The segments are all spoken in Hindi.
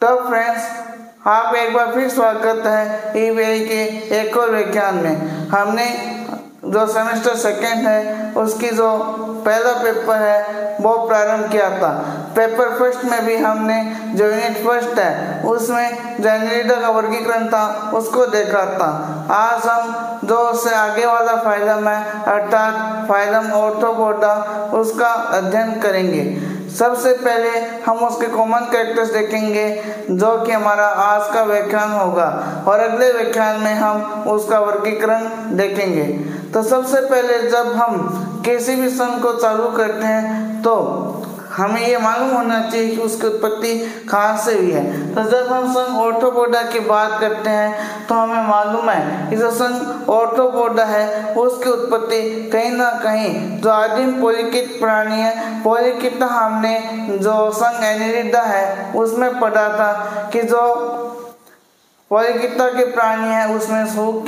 तो फ्रेंड्स, आप एक बार फिर स्वागत है ईवीआई के एक और व्याख्यान में। हमने जो सेमेस्टर सेकेंड है उसकी जो पहला पेपर है वो प्रारंभ किया था। पेपर फर्स्ट में भी हमने जो यूनिट फर्स्ट है उसमें जो एनिलिडा का वर्गीकरण था उसको देखा था। आज हम जो उससे आगे वाला फाइलम है अर्थात फाइलम ऑर्थोपोडा उसका अध्ययन करेंगे। सबसे पहले हम उसके कॉमन कैरेक्टर्स देखेंगे जो कि हमारा आज का व्याख्यान होगा, और अगले व्याख्यान में हम उसका वर्गीकरण देखेंगे। तो सबसे पहले जब हम किसी भी संघ को चालू करते हैं तो हमें ये मालूम होना चाहिए कि उसकी उत्पत्ति कहाँ से हुई है। तो जब हम संघ ऑर्थोपोडा की बात करते हैं तो हमें मालूम है कि जो संघ ऑर्थोपोडा है उसकी उत्पत्ति कहीं ना कहीं जो आदिम पोलिकित प्राणी है पोलिकिटा हमने जो संघ एनिलिडा है उसमें पढ़ा था कि जो पोलिकिटा के प्राणी है उसमें सूख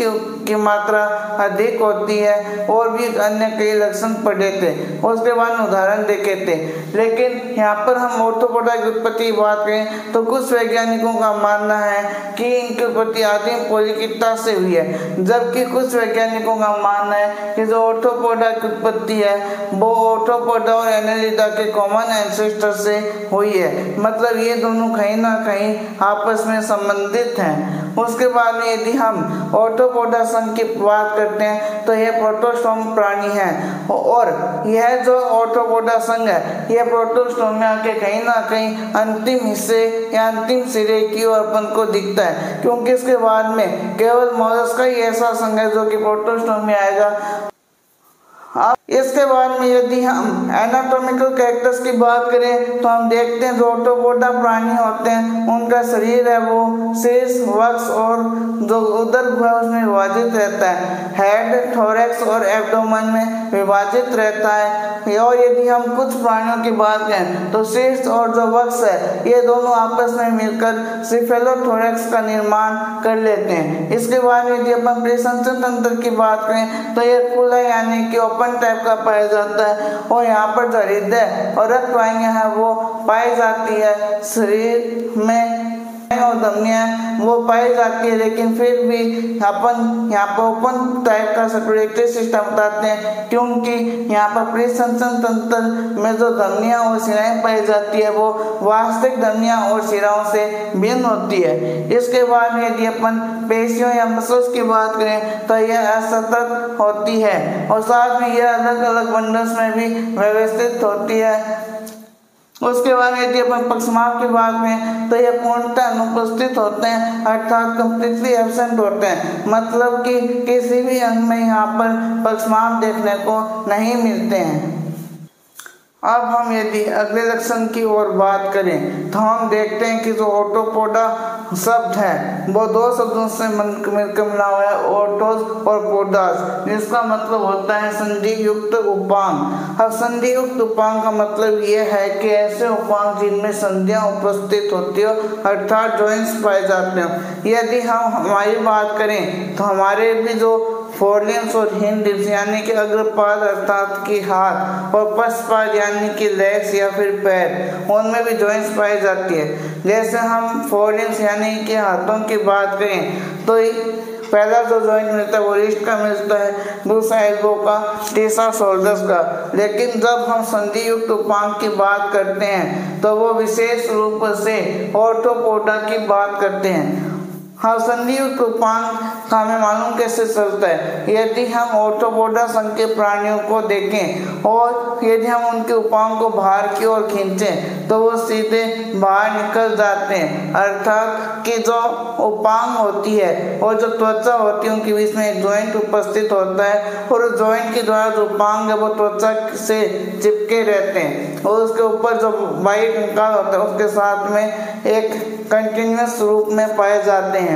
की मात्रा अधिक होती है और भी अन्य कई लक्षण पढ़े थे, उसके बाद उदाहरण देखे थे। लेकिन यहाँ पर हम ऑर्थोपोडा की उत्पत्ति की बात करें तो कुछ वैज्ञानिकों का मानना है कि इनकी उत्पत्ति आदिम पोलिकिटा से हुई है, जबकि कुछ वैज्ञानिकों का मानना है कि जो ऑर्थोपोडा की उत्पत्ति है वो ऑर्थोपोडा और एनिलिडा के कॉमन एंसेस्टर से हुई है। मतलब ये दोनों कहीं ना कहीं आपस में संबंधित हैं। उसके बाद में यदि हम ऑर्थोपोडा संघ की बात करते हैं तो यह प्रोटोस्टोम प्राणी है, और यह जो ऑर्थोपोडा संघ है यह प्रोटोस्टोमिया के कहीं ना कहीं अंतिम हिस्से या अंतिम सिरे की ओर अपन को दिखता है, क्योंकि इसके बाद में केवल मोलस्का ही ऐसा संघ है जो कि प्रोटोस्टोमिया आएगा। अब इसके बाद में यदि हम एनाटॉमिकल कैरेक्टर्स की बात करें तो हम देखते हैं जो ऑर्थोपोडा प्राणी होते हैं उनका शरीर है वो शीर्ष, वक्ष और जो उदर है उसमें विभाजित रहता है। हेड, थोरैक्स और एब्डोमेन में विभाजित रहता है। और यदि हम कुछ प्राणियों की बात करें तो शीर्ष और जो वक्ष है ये दोनों आपस में मिलकर सिफेलोथोरैक्स का निर्माण कर लेते हैं। इसके बाद यदि अपन परिसंचरण तंत्र की बात करें तो यह खुला यानी कि ओपन टाइप का पाया जाता है, और यहाँ पर जो हृदय और रक्त वाहिनियां हैं वो पाई जाती है। शरीर में और धमनियां वो पाई जाती है, लेकिन फिर भी अपन यहाँ पर ओपन टाइप का सर्कुलेटरी सिस्टम बताते हैं, क्योंकि यहाँ पर परिसंचरण तंत्र में जो धमनियां और शिराएं पाई जाती है वो वास्तविक धमनियां और शिराओं से भिन्न होती है। इसके बाद यदि अपन पेशियों या मसल्स की बात करें तो यह असतत होती है, और साथ में यह अलग अलग बंडल्स में भी व्यवस्थित होती है। उसके बाद यदि अपन पक्षमाप की बात में तो यह पूर्णतः अनुपस्थित होते हैं, अर्थात कंप्लीटली एब्सेंट होते हैं। मतलब कि किसी भी अंग में यहाँ पर पक्षमाप देखने को नहीं मिलते हैं। अब हम यदि अगले लक्षण की ओर बात करें तो हम देखते हैं कि जो ऑर्थोपोडा शब्द है वो दो शब्दों से मिलकर बना हुआ है, ऑर्थोस और पोडास, जिसका मतलब होता है संधि युक्त उपांग। अब संधि युक्त उपांग का मतलब यह है कि ऐसे उपांग जिनमें संधियां उपस्थित होती हो अर्थात जॉइंट्स पाए जाते हो। यदि हम हमारी बात करें तो हमारे भी जो फोरलिम्स और हिंड लिम्स यानी कि अग्रपाद अर्थात की हाथ और पश्चपाद यानी कि लेग्स या फिर पैर, उनमें भी जॉइंट्स पाई जाती है। जैसे हम फोरलिम्स यानी कि हाथों की बात करें तो पहला जो जॉइंट मिलता है वो रिस्ट का मिलता है, दूसरा एल्बो का, तीसरा शोल्डर्स का। लेकिन जब हम संधि युक्त उपांग की बात करते हैं तो वो विशेष रूप से ऑर्थोपोडा की बात करते हैं। हाँ, संधि युक्त उपांग हमें मालूम कैसे चलता है। यदि हम ऑर्थोपोडा संघ के प्राणियों को देखें और यदि हम उनके उपांग को बाहर की ओर खींचें तो वो सीधे बाहर निकल जाते हैं, अर्थात कि जो उपांग होती है और जो त्वचा होती है उनके बीच में एक जॉइंट उपस्थित होता है, और उस जॉइंट के द्वारा जो उपांग है वो त्वचा से चिपके रहते हैं, और उसके ऊपर जो वाइट निकाल होता है उसके साथ में एक कंटिन्यूअस रूप में पाए जाते हैं।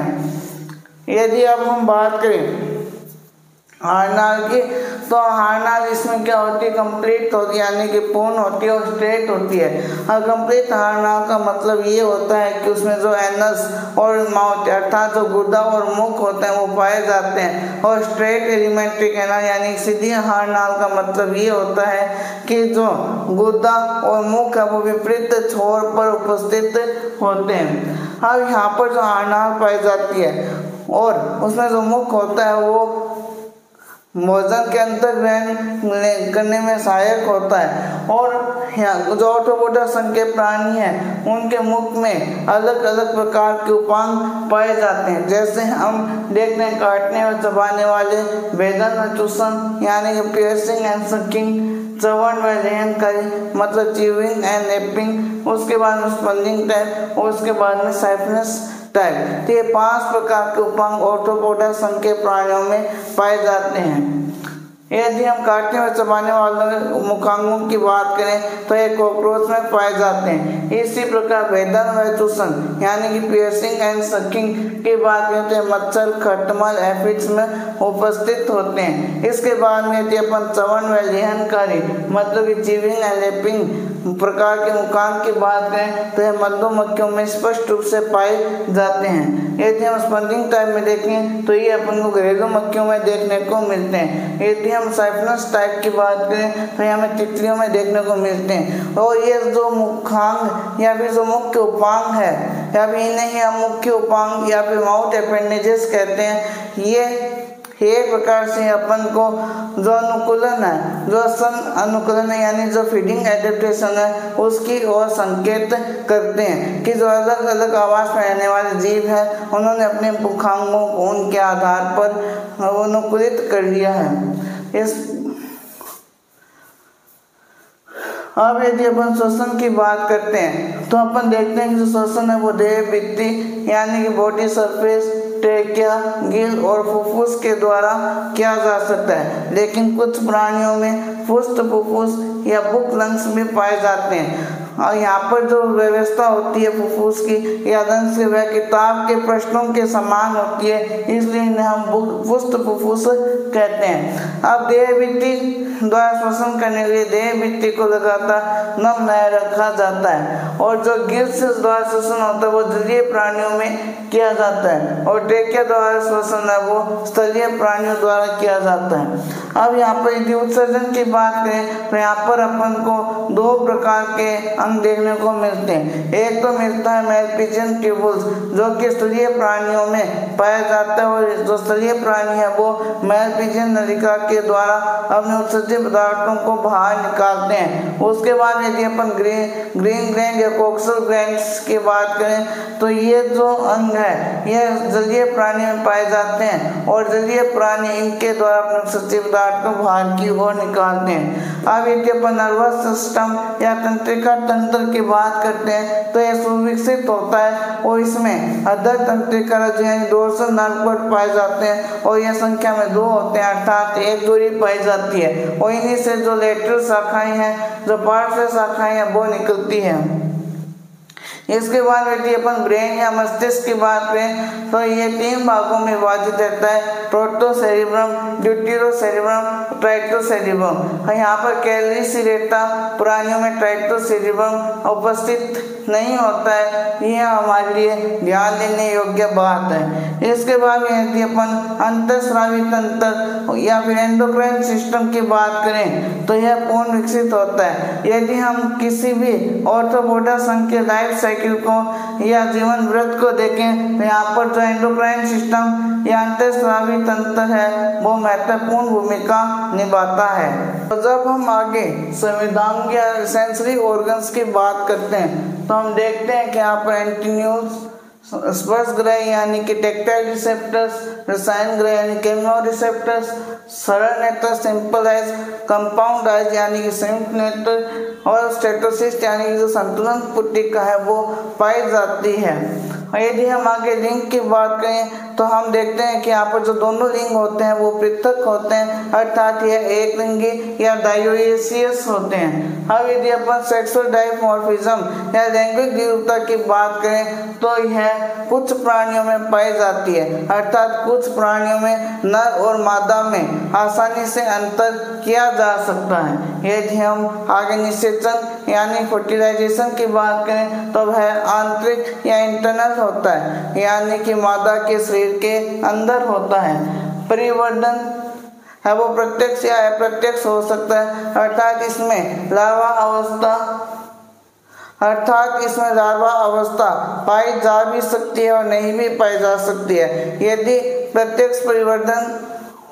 यदि अब हम बात करें हारनाल की। तो हारनाल इसमें क्या होती है, कंप्लीट होती है, यानी कि पूर्ण होती है और स्ट्रेट होती है। और कंप्लीट हारनाल का मतलब ये होता है कि उसमें जो एनस और माउथ अर्थात जो गुर्दा और मुख होते हैं वो पाए जाते हैं। और स्ट्रेट एलिमेंट्री कैनाल यानी सीधी हारनाल का मतलब ये होता है कि जो गुर्दा और मुख है वो विपरीत छोर पर उपस्थित होते हैं। अब यहाँ पर जो हारनाल पाई जाती है और उसमें जो मुख होता है वो भोजन के अंतर ग्रहण करने में सहायक होता है। और जो ऑर्थोपोडा संघ के प्राणी हैं उनके मुख में अलग अलग प्रकार के उपांग पाए जाते हैं, जैसे हम देखते हैं काटने और चबाने वाले, भेदन और चूसन यानी कि पियर्सिंग एंड सकिंग, चवन व लेहनकारी मतलब च्यूइंग एंड नेपिंग, उसके बाद में स्पंजिंग टाइप और उसके बाद में साइफनस टाइप। तो ये 5 प्रकार के उपांग ऑर्थोपोडा संघ के प्राणियों में पाए जाते हैं। यदि हम काटने और चबाने वाले मुखांगों की बात करें तो ये कॉकरोच में पाए जाते हैं। इसी प्रकार भेदन व चूसन यानी कि पियर्सिंग एंड सकिंग की बात करें तो मच्छर, खटमल, एफिड्स में उपस्थित होते हैं। इसके बाद में यदि अपन चवन व लेहनकारी मतलब कि च्यूइंग एंड लैपिंग प्रकार के मुखांग की बात करें तो यह मधुमक्खियों में स्पष्ट रूप से पाए जाते हैं। यदि हम स्पंजिंग टाइप में देखें तो ये अपन को घरेलू मक्खियों में देखने को मिलते हैं। यदि हम साइफनस टाइप की बात करें तो ये हमें तितलियों में देखने को मिलते हैं। और ये जो मुखांग या फिर जो मुख्य उपांग है या फिर इन्हें हम मुख्य उपांग या फिर माउथ अपेंडेजेस कहते हैं। ये एक प्रकार से अपन को जो अनुकूलन है, जो सन अनुकूलन है यानी जो फीडिंग एडेप्टेशन है उसकी ओर संकेत करते हैं कि जो अलग अलग आवास में रहने वाले जीव हैं उन्होंने अपने मुखांगों को उनके आधार पर अनुकूलित कर लिया है। इस अब यदि अपन श्वसन की बात करते हैं तो अपन देखते हैं कि जो श्वसन है वो देह भित्ति यानी कि बॉडी सरफेस, ट्रेकिया, गिल और फुफ्फुस के द्वारा किया जा सकता है, लेकिन कुछ प्राणियों में फुस्त फुफ्फुस या बुक लंग्स भी पाए जाते हैं। और यहाँ पर जो व्यवस्था होती है फुफ्फुस की या लंग्स की वह किताब के प्रश्नों के समान होती है, इसलिए इन्हें हम फुस्त फुफ्फुस कहते हैं। अब देह भित्ति द्वारा श्वसन करने के लिए देह भित्ति को लगातार नम नहीं रखा जाता है। और जो गिल्स द्वारा श्वसन होता है वो जलीय प्राणियों में किया जाता है और ट्रेकिया द्वारा श्वसन है वो स्थलीय प्राणियों द्वारा किया जाता है। अब यहाँ पर यदि उत्सर्जन की बात करें तो यहाँ पर अपन को 2 प्रकार के अंग देखने को मिलते हैं। एक तो मिलता है मैलपिजियन ट्यूबुल्स जो कि स्थलीय प्राणियों में पाया जाता है और जो स्थलीय प्राणी है वो मैलपिजियन नलिका के द्वारा अपने उत्सर्जित पदार्थों को बाहर निकालते हैं। उसके बाद यदि अपन ग्रीन ग्लैंड या कोक्सल ग्लैंड्स की बात करें तो ये जो अंग है ये जलीय प्राणी में पाए जाते हैं और जलीय प्राणी इनके द्वारा अपने उत्सर्जित पदार्थ को बाहर की ओर निकालते हैं। अब यदि अपन नर्वस सिस्टम या तंत्रिका तंत्र की बात करते हैं तो यह सुविकसित होता है और इसमें अधर तंत्रिका जो है डोर्सल नर्व पर पाए जाते हैं और यह संख्या में 2 होते हैं, अर्थात 1 जोड़ी पाई जाती है और इन्हीं से जो लेटरल शाखाएं हैं, जो पार्श्व शाखाएं हैं वो निकलती हैं। इसके बाद यदि अपन ब्रेन या मस्तिष्क की बात करें तो ये 3 भागों में विभाजित रहता है, प्रोटोसेरिब्रम, ड्यूटेरोसेरिब्रम, ट्राइटोसेरिब्रम। यहाँ पर कैलोरी सीरेटा प्राणियों में ट्राइटोसेरिब्रम उपस्थित नहीं होता है, यह हमारे लिए ध्यान देने योग्य बात है। इसके बाद यदि अपन अंतःस्रावी तंत्र या फिर एंडोक्राइन सिस्टम की बात करें तो यह पूर्ण विकसित होता है। यदि हम किसी भी ऑर्थोपोडा संघ के लाइफ साइकिल को या जीवन वृत्त को देखें तो यहाँ पर जो एंडोक्राइन सिस्टम या अंतःस्रावी तंत्र है वो महत्वपूर्ण भूमिका निभाता है। तो जब हम आगे संवेदनाओं या सेंसरी ऑर्गन्स की बात करते हैं तो हम देखते हैं कि यहाँ पर एंटीन्यूज स्पर्श ग्रह यानी कि टेक्टाइल रिसेप्टर्स, रसायन ग्रह यानी केमो रिसेप्टर्स, सरल नेत्र सिंपल आइज, कंपाउंड आइज यानी कि संयुक्त नेत्र और स्टेटोसिस्ट यानी कि जो संतुलन पुटिका है वो पाई जाती है। यदि हम आगे लिंग की बात करें तो हम देखते हैं कि यहाँ पर जो दोनों लिंग होते हैं वो पृथक होते हैं, अर्थात यह एक लिंगी या डायोइसियस होते हैं। अब यदि अपन सेक्सुअल डाइमॉर्फिज्म या लैंगिक द्विरूपता की बात करें तो यह कुछ प्राणियों में पाई जाती है, अर्थात कुछ प्राणियों में नर और मादा में आसानी से अंतर किया जा सकता है। यदि हम आगे निषेचन यानी फर्टिलाइजेशन की बात करें तो वह आंतरिक या इंटरनल होता है, यानी कि मादा के शरीर के अंदर होता है। परिवर्धन है वो प्रत्यक्ष या अप्रत्यक्ष हो सकता है, अर्थात इसमें लार्वा अवस्था पाई जा भी सकती है और नहीं भी पाई जा सकती है। यदि प्रत्यक्ष परिवर्तन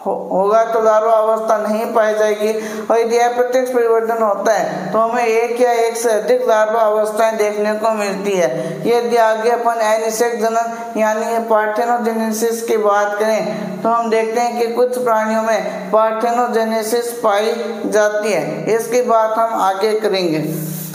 होगा तो लार्वा अवस्था नहीं पाई जाएगी, और यदि अप्रत्यक्ष परिवर्तन होता है तो हमें एक या एक से अधिक लार्वा अवस्थाएं देखने को मिलती है। यदि आगे अपन अनिषेक जनन यानी पार्थेनोजेनेसिस की बात करें तो हम देखते हैं कि कुछ प्राणियों में पार्थेनोजेनेसिस पाई जाती है। इसकी बात हम आगे करेंगे।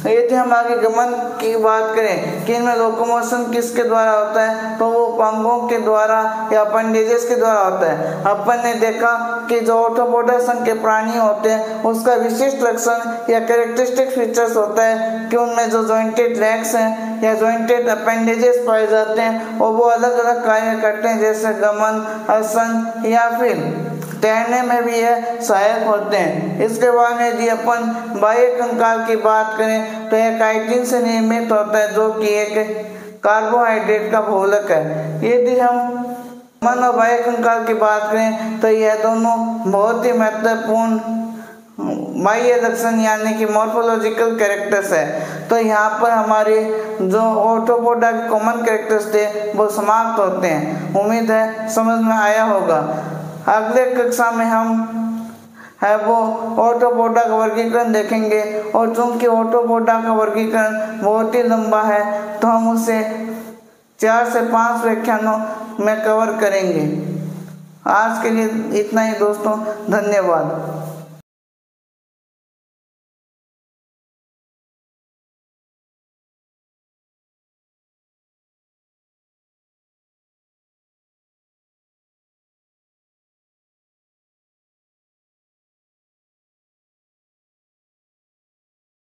यदि हम आगे गमन की बात करें कि इनमें लोकोमोशन किसके द्वारा होता है तो वो पांगों के द्वारा या अपेंडेजेस के द्वारा होता है। अपन ने देखा कि जो ऑर्थोपोडा संघ के प्राणी होते हैं उसका विशिष्ट लक्षण या कैरेक्टरिस्टिक फीचर्स होता है कि उनमें जो जॉइंटेड लेग्स हैं या जॉइंटेड अपेंडेजेस पाए जाते हैं और वो अलग अलग कार्य करते हैं, जैसे गमन, आसन या फिर तैरने में भी यह सहायक होते हैं। इसके बाद यदि अपन बाह्य कंकाल की बात करें तो यह काइटिन से निर्मित होता है जो कि एक कार्बोहाइड्रेट का बहुलक है। यदि हम मन और बाह्य कंकाल की बात करें तो यह दोनों बहुत ही महत्वपूर्ण बाह्य लक्षण यानी कि मॉर्फोलॉजिकल कैरेक्टर्स है। तो यहाँ पर हमारे जो ऑर्थोपोडा के कॉमन कैरेक्टर्स थे वो समाप्त होते हैं। उम्मीद है समझ में आया होगा। अगले कक्षा में हम है वो ऑर्थोपोडा का वर्गीकरण देखेंगे, और चूंकि ऑर्थोपोडा का वर्गीकरण बहुत ही लंबा है तो हम उसे 4 से 5 व्याख्यानों में कवर करेंगे। आज के लिए इतना ही दोस्तों, धन्यवाद।